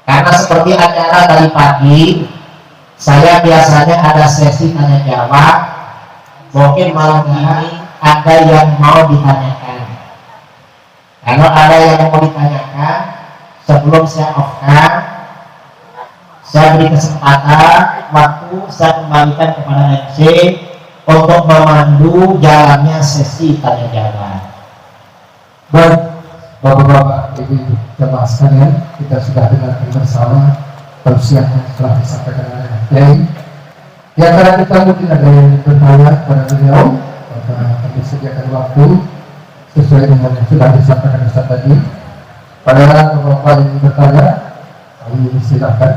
Karena seperti acara tadi pagi, saya biasanya ada sesi tanya jawab. Mungkin malam ini ada yang mau ditanyakan. Kalau ada yang mau ditanyakan, sebelum saya off-kan, saya beri kesempatan waktu, saya kembalikan kepada MC untuk memandu jalannya sesi tanya jawab. Baik, Bapak-bapak, Ibu jemaah sekalian, kita sudah dengarkan bersama tausiah yang telah disampaikan oleh Kiai. Di antara kita mungkin ada yang bertanya kepada beliau, maka akan disediakan waktu sesuai dengan yang sudah disampaikan Ustaz tadi. Pada Bapak yang bertanya, kami silakan.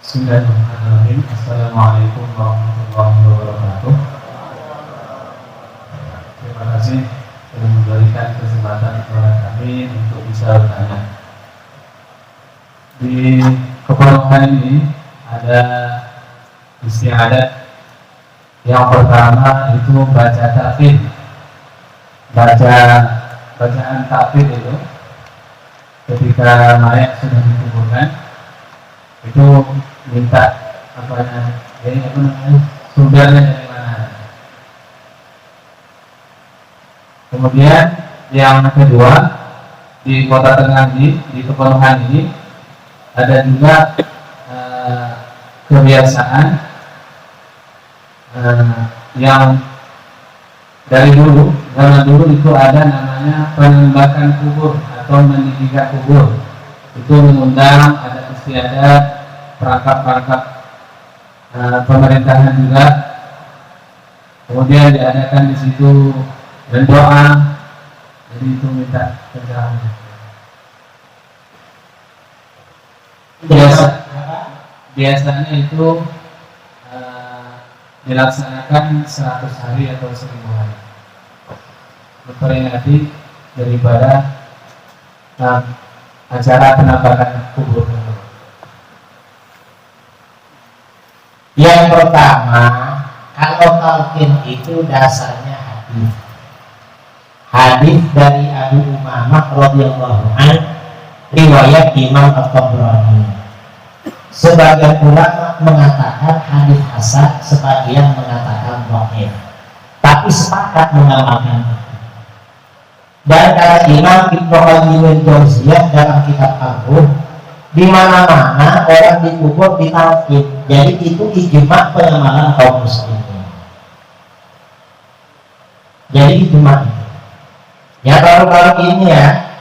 Bismillahirrahmanirrahim. Assalamualaikum warahmatullahi wabarakatuh. Terima kasih telah memberikan kesempatan kepada kami untuk bisa bertanya. Di keperluan ini ada istiadat. Yang pertama itu baca takbir. Bacaan takbir itu ketika mayat sudah dikuburkan itu minta sumbernya dari mana. Kemudian yang kedua, di Kota Terngaji, di Kepenuhan ini ada juga kebiasaan yang dari dulu, zaman dulu itu ada namanya penembakan kubur atau mendidikan kubur. Itu mengundang ada istiadat perangkap-perangkap pemerintahan juga. Kemudian diadakan di situ dan doa. Jadi itu minta pencerahan. Biasanya itu dilaksanakan 100 hari atau 1000 hari memperingati daripada acara penambakan kubur. Yang pertama, kalau talqin itu dasarnya hadis. Hadis dari Abu Umamah radhiyallahu anhu, riwayat Imam At-Tabrani. Sebagian ulama mengatakan hadis hasan, sebagian mengatakan dhaif. Tapi sepakat mengamalkan itu. Dan kata Imam Ibnu Qayyim al-Jauziyah dalam kitab Al-Ruh, di mana-mana orang dikubur ditalqin. Jadi itu ijma pengamalan kaum muslimin. Jadi ijma. Ya baru-baru ini ya,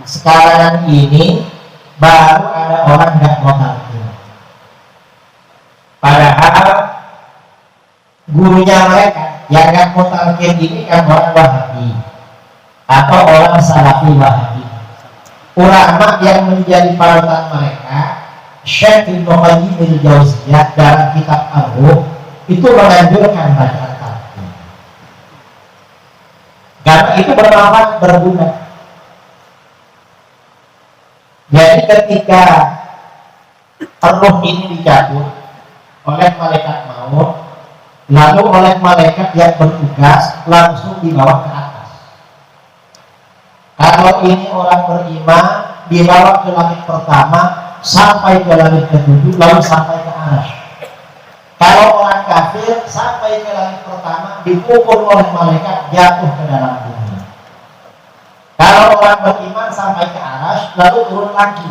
sekarang ini baru ada orang nggak mau talqin. Padahal gurunya mereka yang nggak mau talqin ini kan orang Wahabi atau orang Salafi Wahabi. Ulama yang menjadi panutan mereka, Syekh Ibnu Qayyim al-Jauziyah dalam kitab Al-Ruh itu menganjurkan bacaan talqin. Karena itu bermanfaat, berguna. Jadi ketika ruh ini dicabut oleh malaikat maut, lalu oleh malaikat yang bertugas langsung dibawa ke atas. Kalau ini orang beriman dibawa ke langit pertama sampai ke langit ke-7 lalu sampai ke Arsy. Kalau orang kafir sampai ke langit pertama dipukul oleh malaikat jatuh ke dalam bumi. Kalau orang beriman sampai ke Arsy lalu turun lagi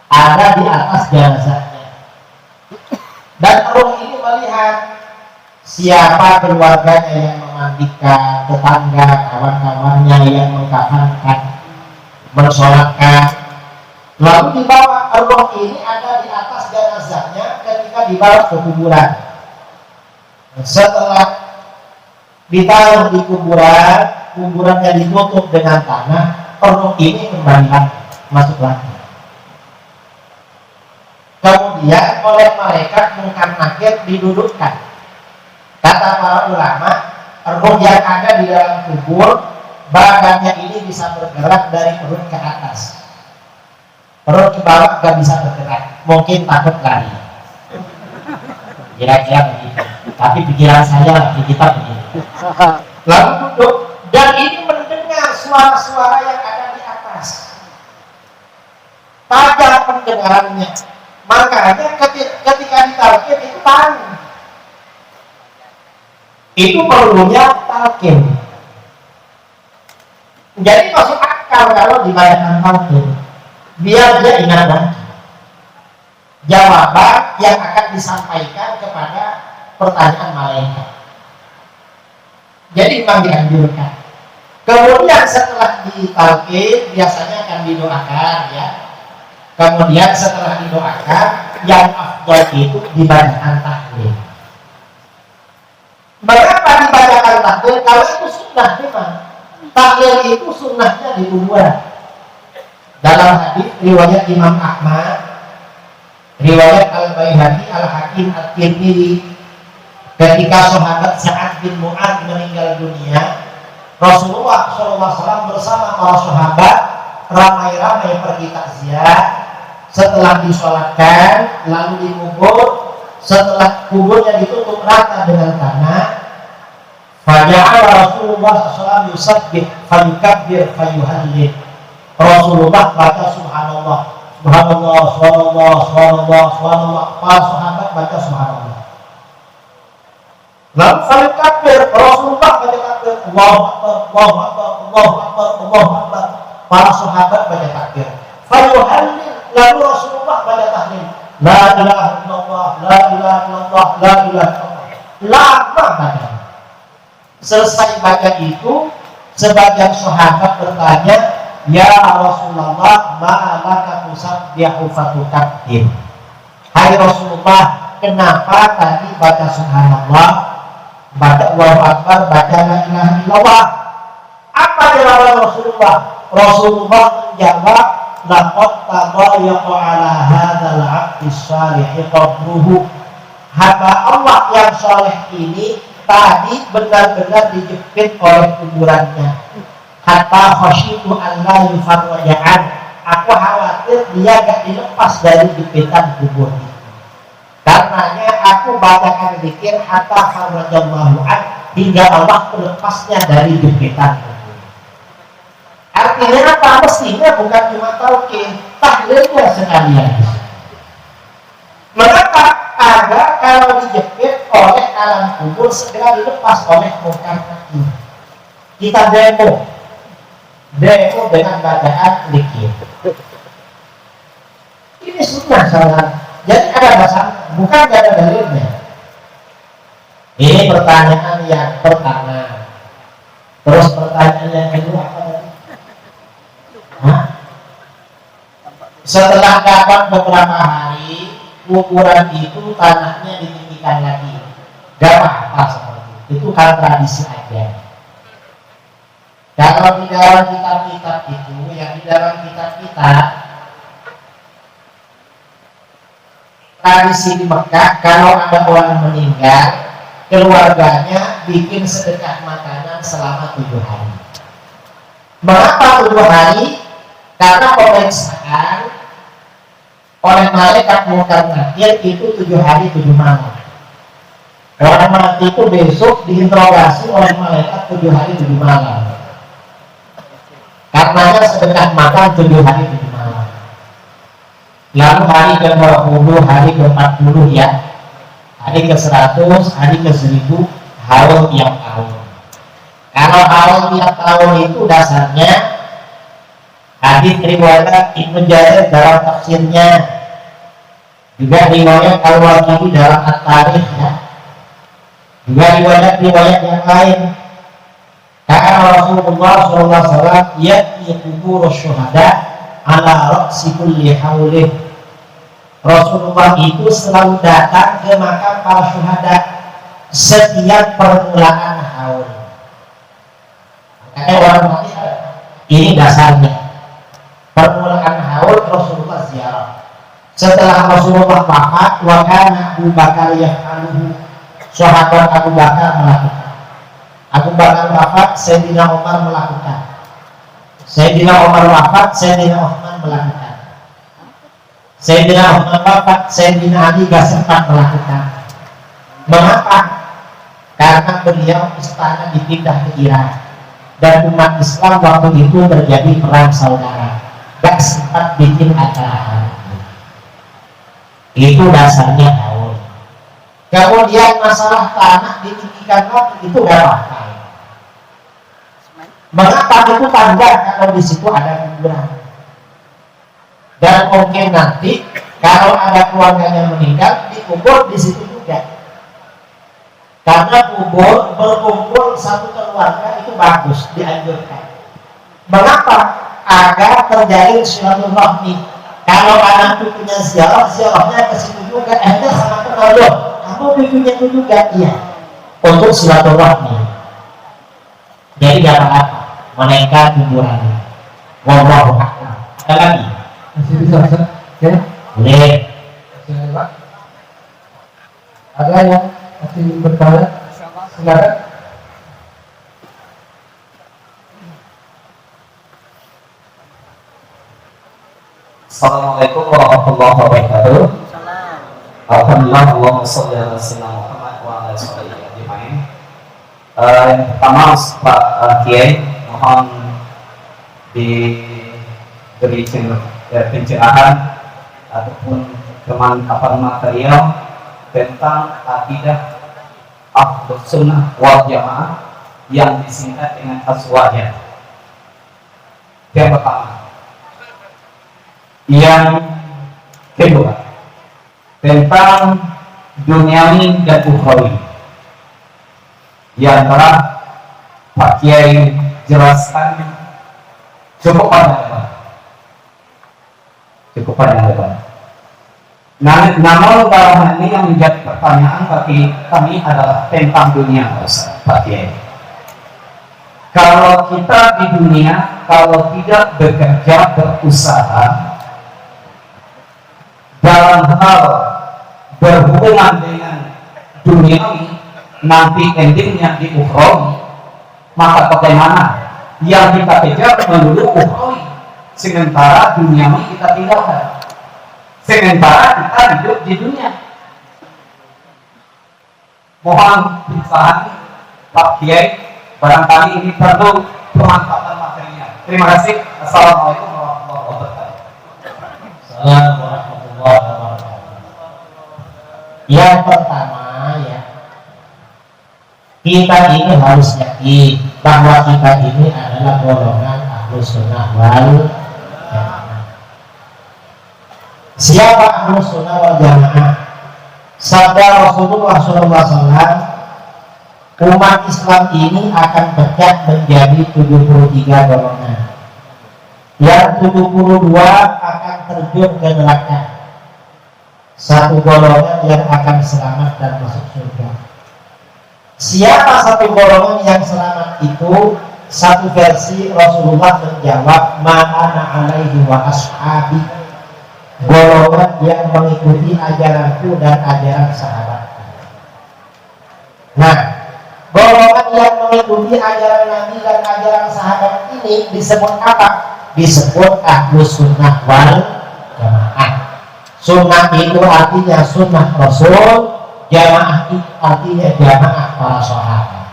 ada di atas jenazahnya. Dan ruh ini melihat siapa keluarganya yang memandikan, tetangga, kawan-kawannya yang mengkafankan, mensolatkan. Lalu dibawa ruh ini ada di atas jenazahnya ketika dibawa ke kuburan. Setelah ditaruh di kuburan, kuburannya ditutup dengan tanah, ruh ini kembali lagi, masuk lagi. Kemudian oleh malaikat Munkar Nakir didudukkan. Kata para ulama, ruh yang ada di dalam kubur, badannya ini bisa bergerak dari perut ke atas. Perut ke bawah gak bisa bergerak, mungkin takut lari. Kira-kira begitu. Tapi pikiran saya lagi kita begitu. lalu duduk, dan ini mendengar suara-suara yang ada di atas. Tajam pendengarannya. Makanya ketika ditalkin itu tahu. Itu perlunya talkin. Jadi masuk akal kalau dibacakan talkin, biar dia ingat lagi jawaban yang akan disampaikan kepada pertanyaan malaikat. Jadi memang dianjurkan. Kemudian setelah ditalkin biasanya akan didoakan ya. Kemudian setelah didoakan yang afdal itu dibacakan tahlil. Mengapa dibacakan tahlil? Kalau itu sunnah memang. Tahlil itu sunnahnya dibuat. Dalam hadis riwayat Imam Ahmad, riwayat Al-Baihaqi, Al-Hakim, At-Tirmidzi, ketika sahabat Sa'ad bin Mu'adz meninggal dunia, Rasulullah SAW bersama para sahabat ramai-ramai pergi takziah. Setelah disolatkan, lalu dikubur. Setelah kuburnya ditutup rata dengan tanah, faja'ala Rasulullah SAW yusabbih fayukabbir fayuhallil. Rasulullah baca subhanallah, subhanallah, subhanallah, subhanallah, subhanallah. Para sahabat baca subhanallah. Lalu fayukabbir, Rasulullah baca takbir, Allahu Akbar, Allahu Akbar, Allahu Akbar, Allahu Akbar. Para sahabat baca takbir. Fayuhallil, lalu Rasulullah baca tahlil. La ilaha illallah, la ilaha illallah, la ilaha illallah. Lama baca. Selesai baca itu, sebagian sahabat bertanya, ya Rasulullah, ma'alaka tusabbihu fatukabbir. Hai Rasulullah, kenapa tadi baca subhanallah, baca Allahu Akbar, baca la ilaha illallah? Apa jawaban Rasulullah? Rasulullah menjawab, laqad tadayyaqa ala hadzal 'abdi shalih qabruhu. Hamba Allah yang saleh ini tadi benar-benar dijepit oleh kuburannya. Hatta khasyitu an la yufarraja'an. Aku khawatir dia gak dilepas dari jepitan kubur itu. Karenanya aku bacakan zikir hatta farrajallahu an, hingga Allah melepasnya dari jepitan kubur. Artinya apa? Mestinya bukan cuma talqin, tahlilnya sekalian. Mengapa? Agar kalau dijepit oleh alam kubur segera dilepas oleh munkar nakir. Kita demo dengan bacaan zikir. Ini sunnah salah. Jadi ada bahasa, bukan ada dalilnya. Ini pertanyaan yang pertama. Terus pertanyaan yang kedua apa tadi? Setelah dapat beberapa hari, kuburan itu tanahnya ditinggikan lagi. Gak apa-apa seperti itu. Itu kan tradisi aja. Kalau di dalam kitab-kitab itu, yang di dalam kitab-kitab tradisi di Mekah, kalau ada orang meninggal, keluarganya bikin sedekah makanan selama 7 hari. Mengapa 7 hari? Karena pemeriksaan oleh malaikat munkar nakir itu 7 hari 7 malam. Orang mati itu besok diinterogasi oleh malaikat 7 hari 7 malam. Karenanya sedekah makan 7 hari 7 malam. Lalu hari ke-20, hari ke-40 ya, hari ke-100, hari ke-1000, haul tiap tahun. Kalau haul tiap tahun itu dasarnya hadis riwayat Ibnu Jarir dalam tafsirnya, juga riwayat Al-Waqidi dalam At-Tarikh ya, juga riwayat yang lain. Karena Rasulullah SAW ya'ti kubur syuhada ala ra'si kulli haulih. Rasulullah itu selalu datang ke makam para syuhada setiap permulaan haul. Makanya orang mati ini dasarnya. Permulaan haul Rasulullah ziarah. Setelah Rasulullah wafat, wa kana Abu Bakar yaf'aluhu. Sahabat Abu Bakar melakukan. Abu Bakar wafat, Sayyidina Umar melakukan. Sayyidina Umar wafat, Sayyidina Utsman melakukan. Sayyidina Utsman wafat, Sayyidina Ali gak sempat melakukan. Mengapa? karena beliau istana dipindah ke Irak dan umat Islam waktu itu terjadi perang saudara, gak sempat bikin acara. Itu dasarnya tahun. Kemudian masalah tanah ditinggikan lagi itu gak pakai. Mengapa itu panjang kalau di situ ada kuburan? Dan mungkin nanti kalau ada keluarganya meninggal dikubur di situ juga. Karena berkumpul satu keluarga itu bagus, dianjurkan. Mengapa? Agar terjalin silaturahmi. Kalau anak cucunya ziarahnya ke situ juga, ente sama kenal loh. Kamu cucunya itu juga, iya. Untuk silaturahmi. Jadi gak apa-apa menaikkan kuburannya. Wallahu a'lam. Ada lagi? Masih bisa, ya? Boleh. Silakan. Ada yang masih bertanya? Silakan. Assalamualaikum warahmatullahi wabarakatuh. Alhamdulillah, Allahumma sholli ala sayyidina Muhammad wa ala alihi ajmain. Yang pertama, Pak Kiai, mohon diberi pencerahan ataupun kemanfaatan material tentang akidah Ahlus Sunnah wal Jamaah yang disingkat dengan Aswaja. Yang pertama. Yang kedua, tentang duniawi dan ukhrawi. Yang telah Pak Kiai jelaskan cukup panjang lebar. Cukup panjang lebar. Namun dalam hal ini yang menjadi pertanyaan bagi kami adalah tentang dunia, Pak Kiai. Kalau kita di dunia, kalau tidak bekerja, berusaha dalam hal berhubungan dengan duniawi, nanti endingnya di ukhrawi, maka bagaimana yang kita kejar melulu ukhrawi, sementara duniawi kita tinggalkan, sementara kita hidup di dunia. Mohon disahani Pak Kiai, barangkali ini perlu pemanfaatan materinya. Terima kasih. Assalamualaikum warahmatullahi wabarakatuh. Assalamualaikum. Yang pertama ya, kita ini harus yakin bahwa kita ini adalah golongan Ahlus Sunnah wal Jamaah. Siapa Ahlus Sunnah wal Jamaah? Sabda Rasulullah SAW, umat Islam ini akan pecah menjadi 73 golongan. Yang 72 akan terjun ke neraka. Satu golongan yang akan selamat dan masuk surga. Siapa satu golongan yang selamat itu? Satu versi Rasulullah menjawab, ma'ana alaihi wa ashabi, golongan yang mengikuti ajaranku dan ajaran sahabatku. Nah, golongan yang mengikuti ajaran Nabi dan ajaran sahabat ini disebut apa? Disebut Ahlus Sunnah wal Jamaah. Sunnah itu artinya sunnah Rasul, jamaah itu artinya jamaah para sahabat.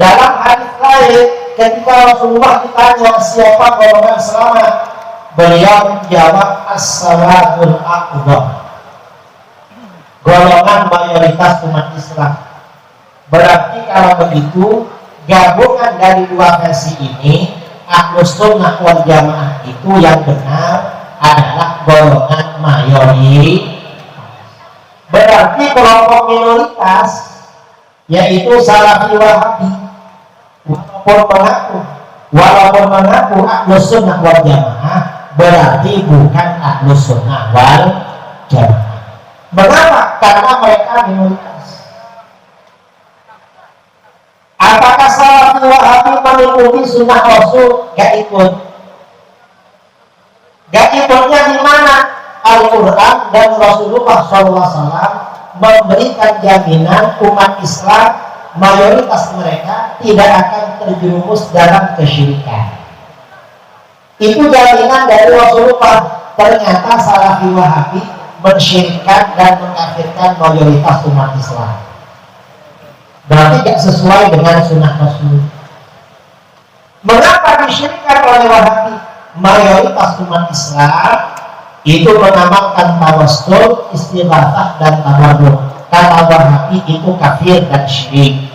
Dalam hadis lain, ketika Rasulullah ditanya siapa golongan selamat, beliau menjawab as-salatul aqdam, golongan mayoritas umat Islam. Berarti kalau begitu, gabungan dari dua versi ini, Ahlus Sunnah wal Jamaah itu yang benar adalah golongan mayoritas. Berarti kelompok minoritas yaitu Salafi Wahabi walaupun mengaku Ahlus Sunnah wal Jamaah, berarti bukan Ahlus Sunnah wal Jamaah. Mengapa? Karena mereka minoritas. Apakah Salafi Wahabi mengikuti sunnah Rasul? Gak ikut. Gak ikutnya di mana? Al-Quran dan Rasulullah SAW memberikan jaminan umat Islam mayoritas mereka tidak akan terjerumus dalam kesyirikan. Itu jaminan dari Rasulullah. Ternyata Salafi Wahabi mensyirikkan dan mengkafirkan mayoritas umat Islam. berarti tidak sesuai dengan sunnah Rasul. Mengapa disyirikkan oleh Wahabi? Mayoritas umat Islam itu mengamalkan tawassul, istighatsah dan tabarruk. Kata Wahabi itu kafir dan syirik.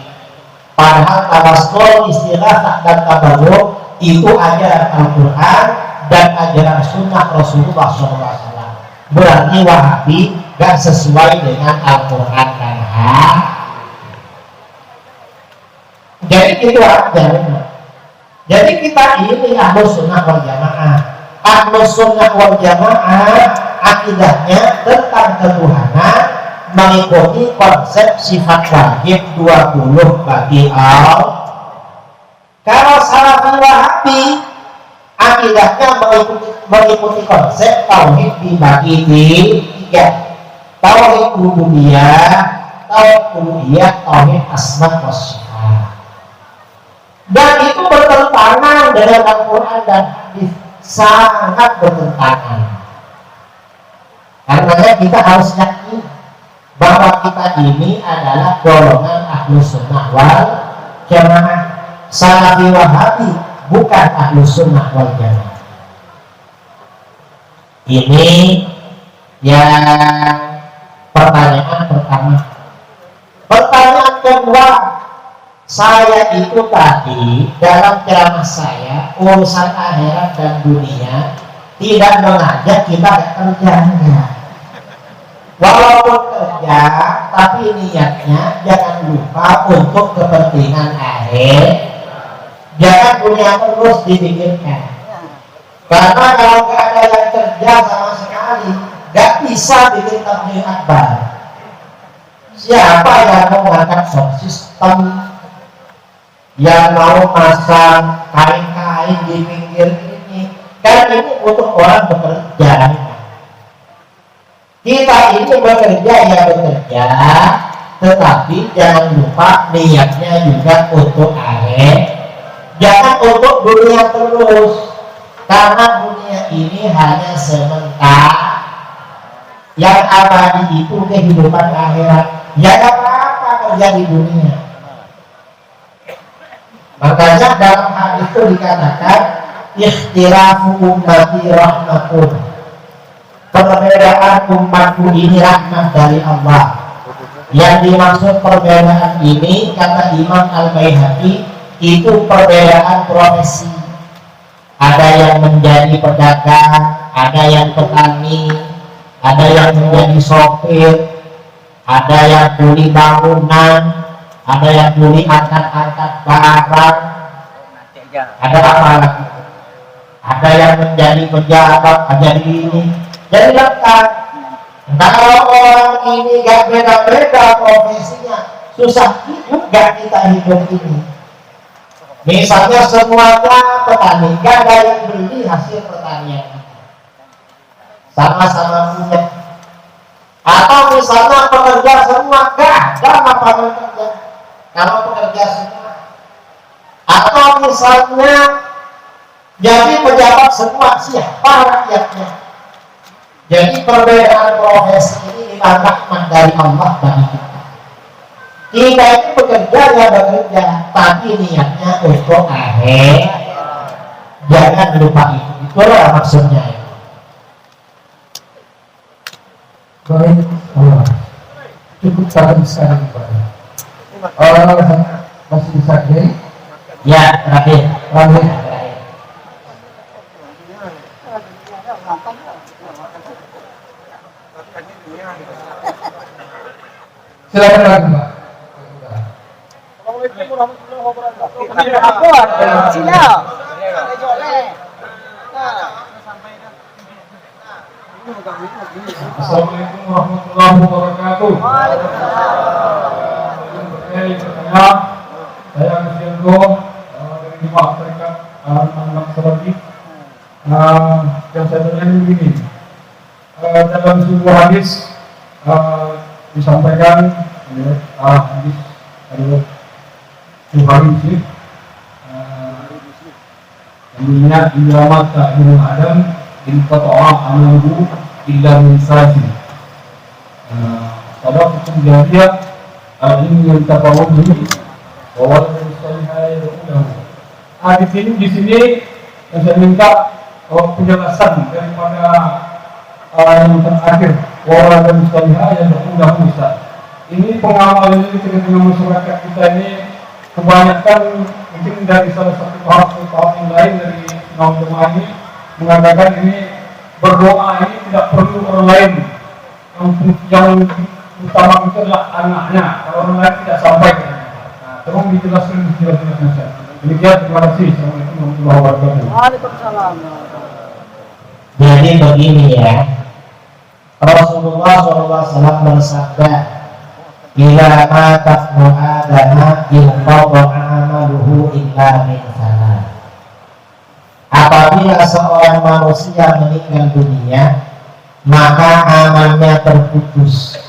Padahal tawassul, istighatsah dan tabarruk itu ajaran Al-Quran dan ajaran sunnah Rasulullah SAW. Berarti Wahabi gak sesuai dengan Al-Quran dan hadis. Jadi itu ajaran. Jadi kita ini Ahlus Sunnah wal Jamaah. Ahlus Sunnah wal Jamaah akidahnya tentang ketuhanan mengikuti konsep sifat wajib 20 bagi Allah. Kalau Salafi Wahabi akidahnya mengikuti konsep tauhid dibagi tiga: tauhid rububiyah, tauhid uluhiyah, tauhid asma wa sifat. Dan itu bertentangan dengan Al-Quran dan hadis, sangat bertentangan. Karena kita harus yakin bahwa kita ini adalah golongan Ahlus Sunnah wal Jamaah. Salafi Wahabi bukan Ahlus Sunnah wal Jamaah. Ini yang pertanyaan pertama. Pertanyaan kedua, saya itu tadi dalam ceramah saya urusan akhirat dan dunia tidak mengajak kita kerjanya. Walaupun kerja, tapi niatnya jangan lupa untuk kepentingan akhir. Jangan dunia terus dipikirkan. Karena kalau nggak ada yang kerja sama sekali, nggak bisa bikin tabligh akbar. Siapa yang mau mengangkat sound system, yang mau pasang kain-kain di pinggir ini? Kan ini untuk orang bekerja. Kita ini bekerja ya bekerja, tetapi jangan lupa niatnya juga untuk akhir. Jangan untuk dunia terus, karena dunia ini hanya sementara. Yang abadi itu kehidupan akhirat. Ya gak apa-apa kerja di dunia. Makanya dalam hal itu dikatakan ikhtirafu ummati rahmatun. Perbedaan umatku ini rahmat dari Allah. Yang dimaksud perbedaan ini kata Imam Al-Baihaqi itu perbedaan profesi. Ada yang menjadi pedagang, ada yang petani, ada yang menjadi sopir, ada yang kuli bangunan, ada yang kuli angkat-angkat barang, ada apa lagi? Ada yang menjadi pejabat, menjadi ini. Jadi lengkap. Kalau orang ini gak beda-beda profesinya, susah juga kita hidup ini. Misalnya semuanya petani, gak ada yang beli hasil pertanian, sama-sama punya. Atau misalnya pekerja semua, gak ada lapangan kerja kalau pekerja semua. Atau misalnya jadi pejabat semua, siapa rakyatnya? Jadi perbedaan profesi ini adalah rahmat dari Allah bagi kita. Kita itu bekerja ya bekerja, tapi niatnya untuk akhir. Jangan lupa itu. Itulah maksudnya. Baik, cukup satu sekali masih bisa jadi? Ya, terakhir. Silakan lagi, Pak. Assalamualaikum warahmatullahi wabarakatuh. Saya Agus Yanto dari Jemaah Tarekat Anak Salafi. Yang saya tanyakan begini, dalam sebuah hadis disampaikan hadis adalah Bukhari Muslim. Kemudian illa mata ibnu Adam inqata'a amaluhu illa min salasin. Pada hukum jahiliyah ini yang terbawa ini bahwa di sini yang saya minta penjelasan daripada yang terakhir bahwa dan salihah yang berundah Ustaz. Ini pengamal ini di tengah-tengah masyarakat kita ini kebanyakan mungkin dari salah satu tahap yang lain dari jemaah ini mengatakan ini berdoa ini tidak perlu orang lain, yang utama itu adalah anaknya, kalau orang lain tidak sampai. Nah, tolong dijelaskan saja. Demikian, terima kasih. Assalamualaikum warahmatullahi wabarakatuh. Waalaikumsalam. Jadi begini ya, Rasulullah SAW bersabda, "Bila matat mu'adana ilqadha amaluhu illa min salat." Apabila seorang manusia meninggal dunia, maka amalnya terputus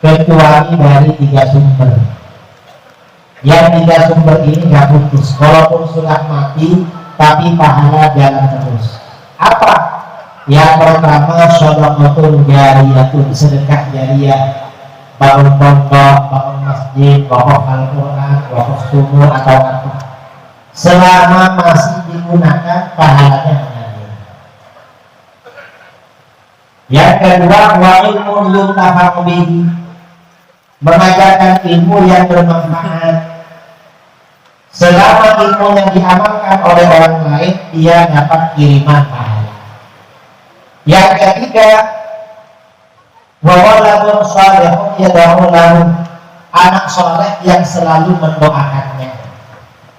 kecuali dari 3 sumber. Yang 3 sumber ini nggak putus, walaupun sudah mati tapi pahala jalan terus. Apa? Yang pertama, shadaqatul jariyatun, sedekah jariyah, bangun pondok, bangun masjid, wakaf Al-Quran, wakaf sumur atau apa, selama masih digunakan pahalanya mengalir. Yang kedua, wa ilmu yuntafa'u bihi, mengajarkan ilmu yang bermanfaat. Selama ilmu yang diamalkan oleh orang lain, dia dapat kiriman pahala. Yang ketiga, wa waladun shalihun yad'u lahu, anak soleh yang selalu mendoakannya.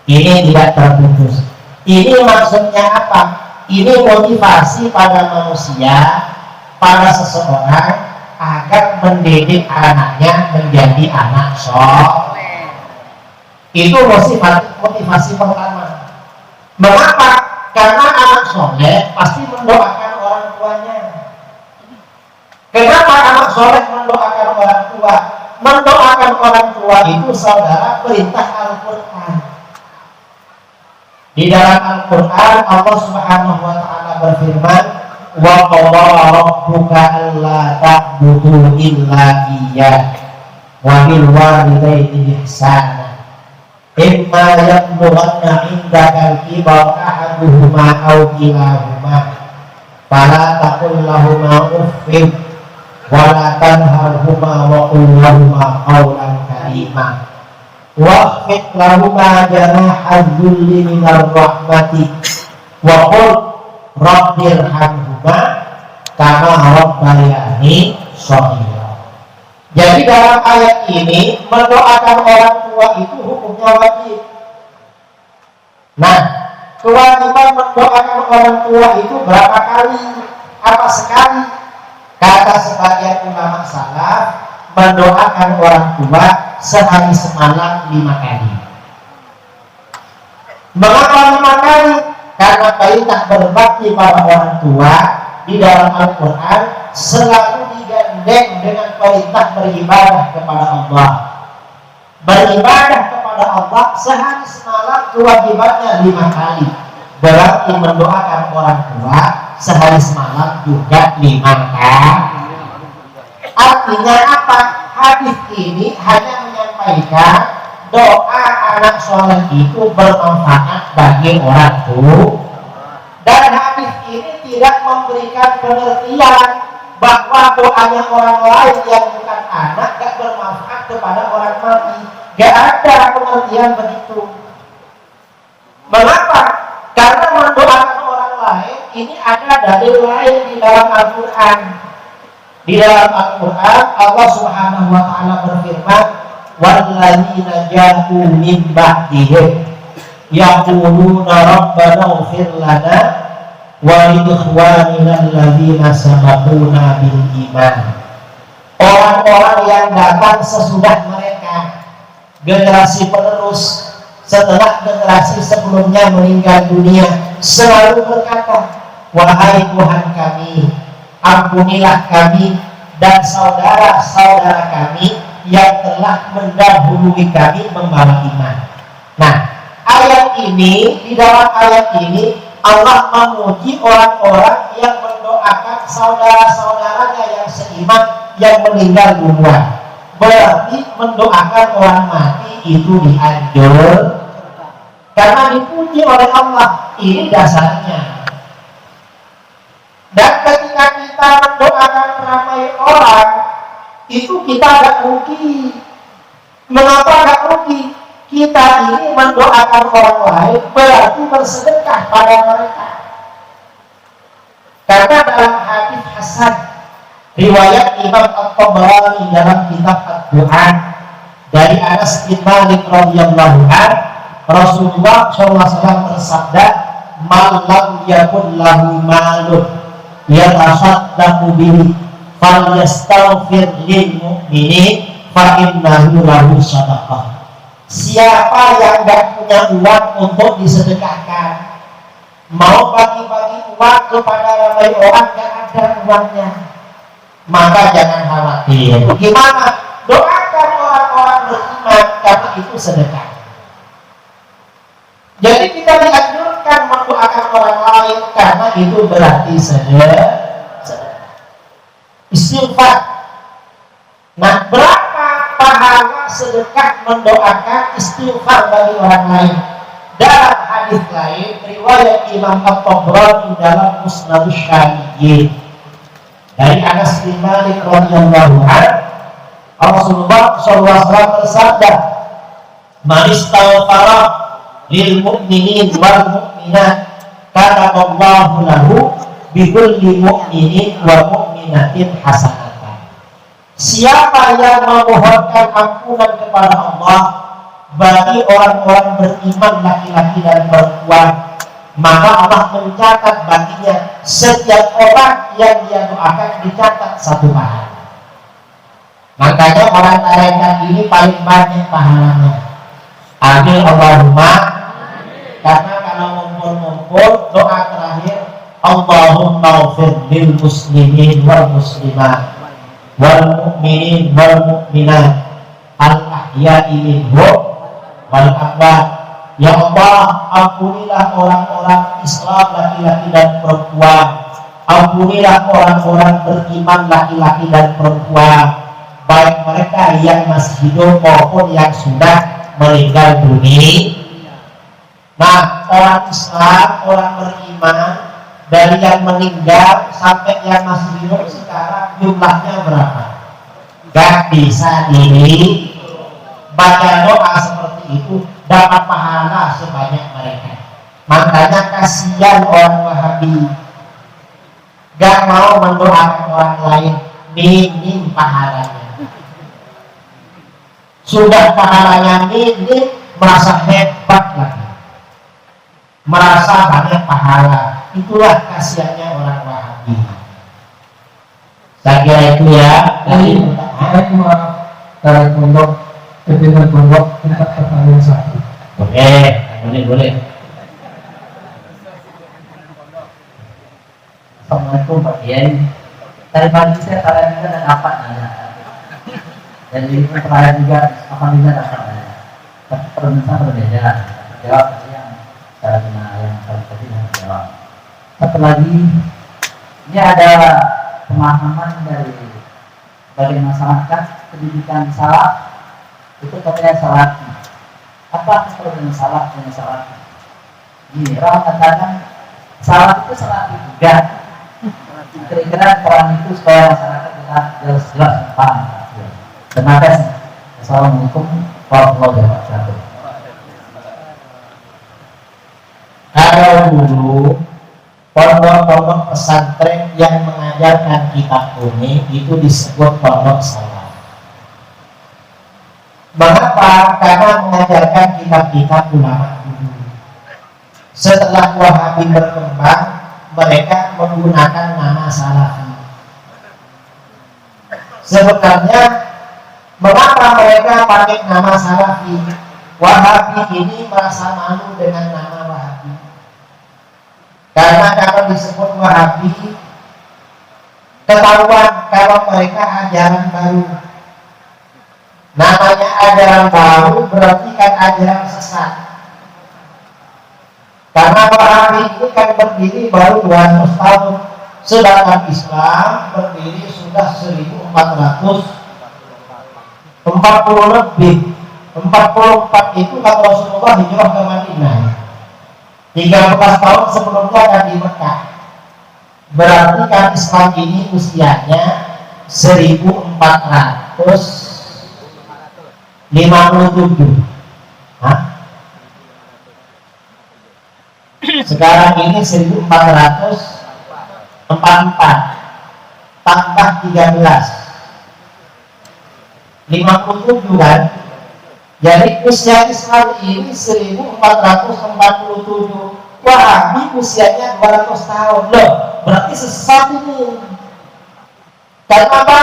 Ini tidak terputus. Ini maksudnya apa? Ini motivasi pada manusia, pada seseorang agar mendidik anaknya menjadi anak soleh. Itu motivasi pertama. Mengapa? Karena anak soleh pasti mendoakan orang tuanya. Kenapa anak soleh mendoakan orang tua? Mendoakan orang tua itu, saudara, perintah Al-Quran. Di dalam Al-Quran Allah Subhanahu wa ta'ala berfirman, wa qadara rabbuka alla ta'budu illa iyyah wa bil walidayni ihsana imma yablughanna 'indaka al-kibara ahaduhuma aw kilahuma fala taqul lahumā uffin wa la tanharhumā wa qul lahumā qawlan karīmā waqfid lahumā janāha dhulli minar rahmati wa qul rabbirhamhuma kama rabbayani shaghira. Jadi dalam ayat ini mendoakan orang tua itu hukumnya wajib. Nah, kewajiban mendoakan orang tua itu berapa kali? Apa sekali? Kata sebagian ulama salaf, mendoakan orang tua sehari semalam 5 kali. Mengapa 5 kali? Karena perintah berbakti pada orang tua di dalam Al-Quran selalu digandeng dengan perintah beribadah kepada Allah. Beribadah kepada Allah sehari semalam kewajibannya 5 kali. Berarti mendoakan orang tua sehari semalam juga 5 kali. Artinya apa? Hadis ini hanya menyampaikan doa anak soleh itu bermanfaat bagi orang tua, dan hadis ini tidak memberikan pengertian bahwa doanya orang lain yang bukan anak gak bermanfaat kepada orang mati. Gak ada pengertian begitu. Mengapa? Karena mendoakan orang lain ini ada dalil lain di dalam Al-Quran. Di dalam Al-Quran Allah Subhanahu wa ta'ala berfirman, walladzina ja'u min ba'dihim yaquluna rabbana ighfir lana wa li ikhwanina alladzina sabaquna bil iman. Orang-orang yang datang sesudah mereka, generasi penerus setelah generasi sebelumnya meninggal dunia, selalu berkata, wahai Tuhan kami, ampunilah kami dan saudara-saudara kami yang telah mendahului kami membawa iman. Nah, ayat ini, di dalam ayat ini Allah memuji orang-orang yang mendoakan saudara-saudaranya yang seiman yang meninggal duluan. berarti mendoakan orang mati itu dianjur karena dipuji oleh Allah. Ini dasarnya. Dan ketika kita mendoakan ramai orang, itu kita agak rugi. Mengapa agak rugi? Kita ini mendoakan orang lain berarti bersedekah pada mereka. Karena dalam hadis hasan riwayat Imam At-Tabarani dalam kitab Ad-Du'a dari Anas bin Malik radhiyallahu anhu, Rasulullah SAW bersabda, "Man lam yakun lahu malun yatasaddaqu bihi falyastaghfir lil mu'minin fa innahu lahu shadaqah." Siapa yang tidak punya uang untuk disedekahkan, mau bagi-bagi uang kepada ramai orang yang ada uangnya, maka jangan khawatir. Gimana? Doakan orang-orang beriman karena itu sedekah. Jadi kita dianjurkan mendoakan orang lain karena itu berarti sedekah. Istighfar. Nah, berapa pahala sedekah mendoakan istighfar bagi orang lain? Dalam hadis lain riwayat Imam At-Tabrani dalam Musnadus Syamiyyin dari Anas bin Malik radhiyallahu anhu, Rasulullah SAW bersabda, "Man istaghfara lil mu'minin wal mu'minat kataballahu lahu bi kulli mu'minin wa mu'minatin hasanatan." Siapa yang memohonkan ampunan kepada Allah bagi orang-orang beriman laki-laki dan perempuan, maka Allah mencatat baginya setiap orang yang dia doakan dicatat satu pahala. Makanya orang tarekat ini paling banyak pahalanya. Amin Allahumma. Karena kalau ngumpul-ngumpul doa terakhir, Allahumma ghfir lil muslimin wal muslimat wal mu'minin wal mu'minat al ahya'i minhum wal amwat. Ya Allah, ampunilah orang-orang Islam laki-laki dan perempuan, ampunilah orang-orang beriman laki-laki dan perempuan, baik mereka yang masih hidup maupun yang sudah meninggal dunia. Nah, orang Islam, orang beriman, dari yang meninggal sampai yang masih hidup sekarang jumlahnya berapa? Gak bisa diri. Baca doa seperti itu dapat pahala sebanyak mereka. Makanya kasihan orang Wahabi, gak mau mendoakan orang lain, minim pahalanya. Sudah pahalanya minim, merasa hebat lagi, merasa banyak pahala. Itulah kasihannya orang Wahabi. Saya kira itu ya. Dari pondok pimpinan pondok tempat pertanyaan satu. Boleh. Assalamualaikum Pak Kiai. Tadi pagi saya tanya juga dan apa nanya. Dan ini pun tanya juga apa juga dan apa nanya. Tapi permintaan berbeda. Jawab yang karena yang tadi jawab. Satu lagi, ini ada pemahaman dari bagi masyarakat pendidikan salaf itu katanya salafi. Apa perbedaan salaf dengan salafi? Ini orang katakan salaf itu salafi juga. Kira-kira peran itu supaya masyarakat kita jelas paham. Terima kasih. Assalamualaikum warahmatullahi wabarakatuh. Kalau dulu pondok-pondok pesantren yang mengajarkan kitab kuning itu disebut pondok salaf. Mengapa? Karena mengajarkan kitab-kitab ulama dulu. Setelah Wahabi berkembang, mereka menggunakan nama Salafi. Sebenarnya mengapa mereka pakai nama Salafi? Wahabi ini merasa malu dengan nama Wahabi. Karena kalau disebut Wahabi, ketahuan kalau mereka ajaran baru. Namanya ajaran baru berarti kan ajaran sesat. Karena Wahabi ini kan berdiri baru 200 tahun, sedangkan Islam berdiri sudah 1400 40 lebih. 44 itu kata Rasulullah hijrah ke Madinah. 13 tahun sebelumnya kan di Mekah. Berarti kan Islam ini usianya 1457. Hah? Sekarang ini 1444 tambah 13 57 kan. Jadi usia Islam ini 1447. Wahabi usianya 200 tahun. Loh, berarti sesat ini. Karena apa?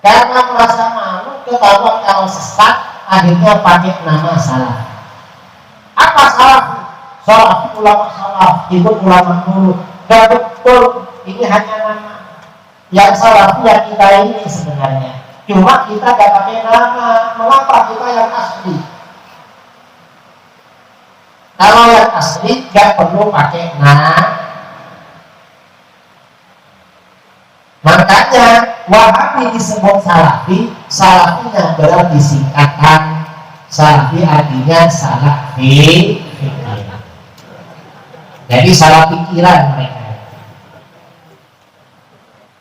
Karena merasa malu ketahuan kalau sesat, akhirnya pakai nama salaf. Apa salaf? Salaf ulama salaf, ikut ulama dulu. Gak betul, ini hanya nama. Yang salaf yang kita ini sebenarnya. Cuma kita gak pakai nama. Mengapa kita yang asli? Kalau yang asli gak perlu pakai nama. Makanya Wahabi disebut salafi. Salafinya berarti singkatan. Salafi artinya salafi. Jadi salah pikiran mereka.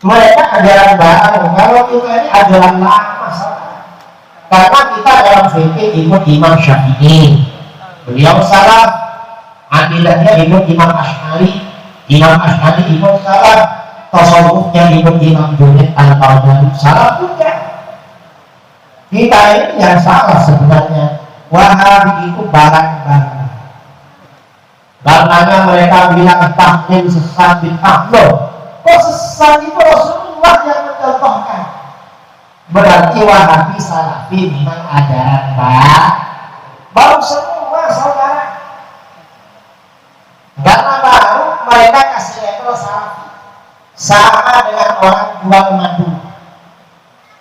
Mereka ajaran baru. Kalau kita ini ajaran lama. Karena kita dalam fikih ikut Imam Syafi'i. Beliau salaf. Akidahnya ikut Imam Asy'ari. Imam Asy'ari ikut salaf. Tasawufnya ikut Imam Junaid Al-Baghdadi. Salaf juga. Kita ini yang salah sebenarnya. Wahabi itu barang-barang. Karenanya mereka bilang taklim sesat bid'ah. Loh, kok sesat itu Rasulullah yang mencontohkan? Berarti Wahabi salafi memang ajaran baru semua saudara. Karena baru mereka kasih label salafi. Sama dengan orang jual madu.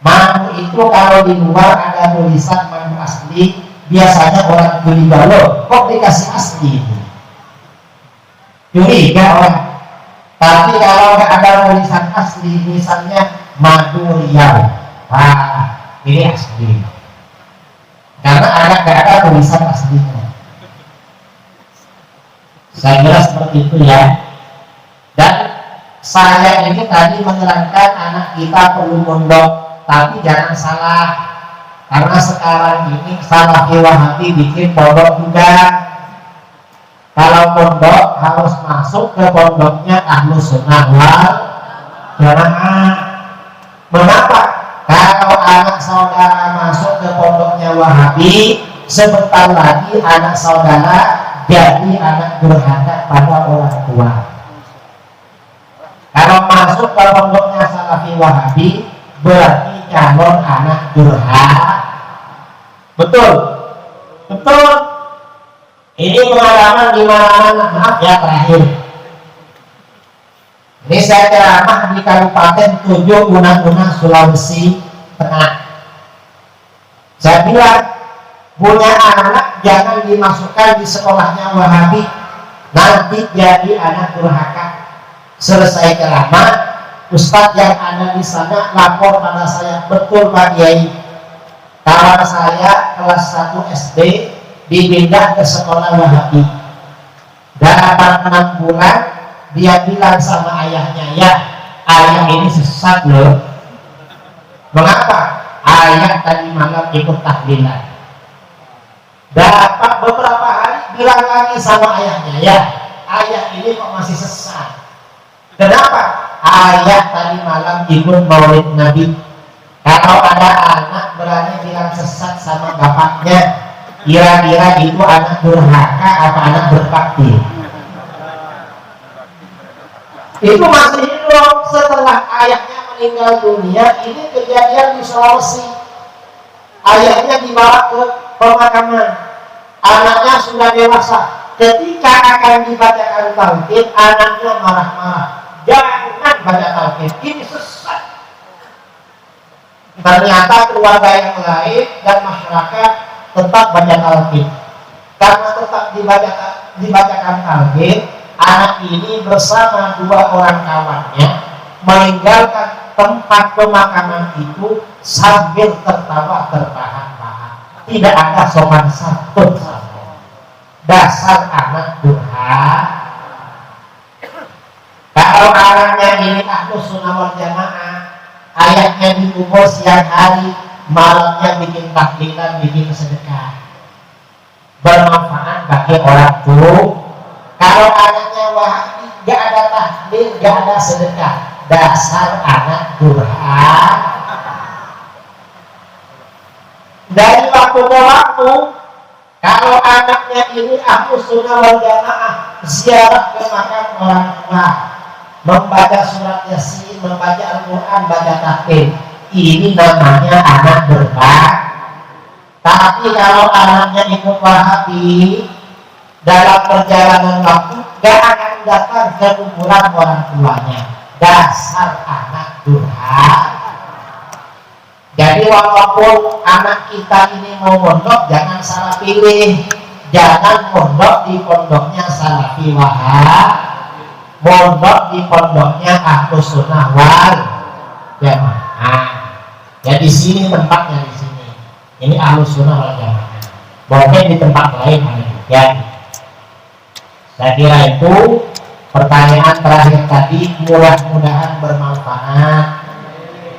Madu itu kalau di luar ada tulisan madu asli, biasanya orang curiga, loh kok dikasih asli itu? Curiga orang. Tapi kalau nggak ada tulisan asli, misalnya madu Riau, ini asli. Karena nggak ada tulisan aslinya. Saya kira seperti itu ya. Dan saya ini tadi menerangkan anak kita perlu mondok, tapi jangan salah. Karena sekarang ini Salafi Wahabi bikin pondok juga. Kalau pondok harus masuk ke pondoknya Ahlus Sunnah wal Jamaah. Mengapa? Kalau anak saudara masuk ke pondoknya Wahabi, sebentar lagi anak saudara jadi anak durhaka pada orang tua. Kalau masuk ke pondoknya Salafi Wahabi, berarti calon anak durhaka. Betul? Betul? Ini pengalaman di mana-mana, maaf ya terakhir. Ini saya ceramah di Kabupaten 7 Unang-Unang Sulawesi Tengah. Saya bilang, punya anak jangan dimasukkan di sekolahnya Wahabi, nanti jadi anak durhaka. Selesai ceramah, Ustadz yang ada di sana lapor pada saya, betul Pak Kiai, kawan saya kelas 1 SD dipindah ke sekolah Wahabi. Dalam 6 bulan dia bilang sama ayahnya, ya ayah ini sesat loh. Mengapa? Ayah tadi malam ikut tahlilan. Dapat beberapa hari bilang lagi sama ayahnya, ya ayah ini kok masih sesat. Kenapa? Ayah tadi malam ikut maulid Nabi. Kalau ada anak berani bilang sesat sama bapaknya, kira-kira itu anak durhaka apa anak berbakti? Itu masih hidup setelah ayahnya meninggal dunia. Ini kejadian di Sulawesi. Ayahnya dibawa ke pemakaman, anaknya sudah dewasa. Ketika akan dibacakan talqin, anaknya marah-marah, jangan baca talqin, ini sesat. Ternyata keluarga yang lain dan masyarakat tetap baca talqin. Karena tetap dibacakan talqin, anak ini bersama 2 orang kawannya meninggalkan tempat pemakaman itu sambil tertawa terbahak-bahak, tidak ada sopan santun sama. Dasar anak durhaka. Kalau anaknya ini Ahlus Sunnah wal Jamaah, ayahnya dikubur siang hari, malamnya bikin taklilan, bikin sedekah, bermanfaat bagi orang tua. Kalau anaknya Wahabi, gak ada tahlil, gak ada sedekah, dasar anak durhaka. Dari waktu ke waktu, kalau anaknya ini Ahlus Sunnah wal Jamaah, ziarah ke makam orang tua, membaca surat Yasin, membaca Al-Quran, baca tahlil, ini namanya anak berbak. Tapi kalau anaknya ikut Wahabi, dalam perjalanan waktu gak akan datang ke kuburan orang tuanya, dasar anak durhaka. Jadi walaupun anak kita ini mau mondok, jangan salah pilih. Jangan mondok di pondoknya Salafi Wahab, mondok di pondoknya Ahlus Sunnah wal Jamaah. Ya di sini tempatnya, di sini. Ini Ahlus Sunnah wal Jamaah. Mungkin di tempat lain ada juga. Saya kira itu pertanyaan terakhir tadi, mudah-mudahan bermanfaat.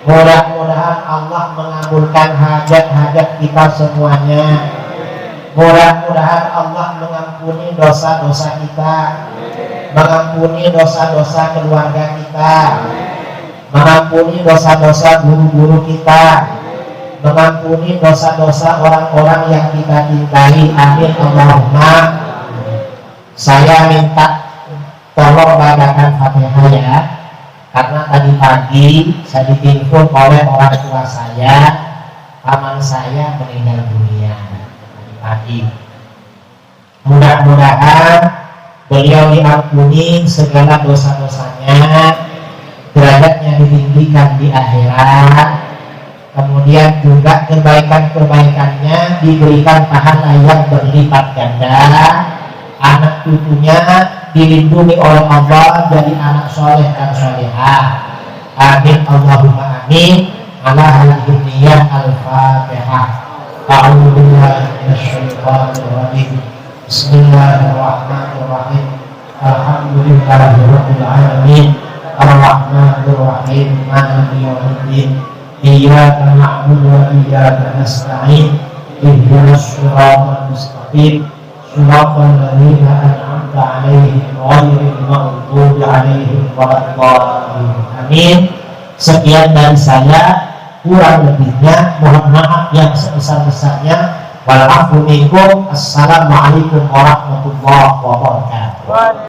Mudah-mudahan Allah mengabulkan hajat-hajat kita semuanya. Mudah-mudahan Allah mengampuni dosa-dosa kita, mengampuni dosa-dosa keluarga kita, mengampuni dosa-dosa guru-guru kita, mengampuni dosa-dosa orang-orang yang kita cintai. Amin Allahumma. Saya minta tolong bacakan Fatihah ya, karena tadi pagi saya ditelepon oleh orang tua saya, paman saya meninggal dunia tadi pagi. Mudah-mudahan beliau diampuni segala dosa-dosanya, derajatnya ditinggikan di akhirat, kemudian juga kebaikan-kebaikannya diberikan pahala yang berlipat ganda, anak cucunya dilindungi oleh Allah jadi anak soleh dan solehah. Amin Allahumma amin. Ala hadhihi niyyah al-Fatihah. A'udzu billahi minasyaitonir rajim. Bismillahirrahmanirrahim. Alhamdulillahirabbil alamin. Arrahmanir rahim. Maliki yaumiddin. Iyyaka na'budu wa iyyaka nasta'in. Ihdinas shiratal mustaqim. Shiratal ladzina an'amta 'alaihim ghairil maghdubi 'alaihim waladdallin. Amin. Sekian dari saya, kurang lebihnya mohon maaf yang sebesar-besarnya. Wal afu minkum. Assalamualaikum warahmatullahi wabarakatuh.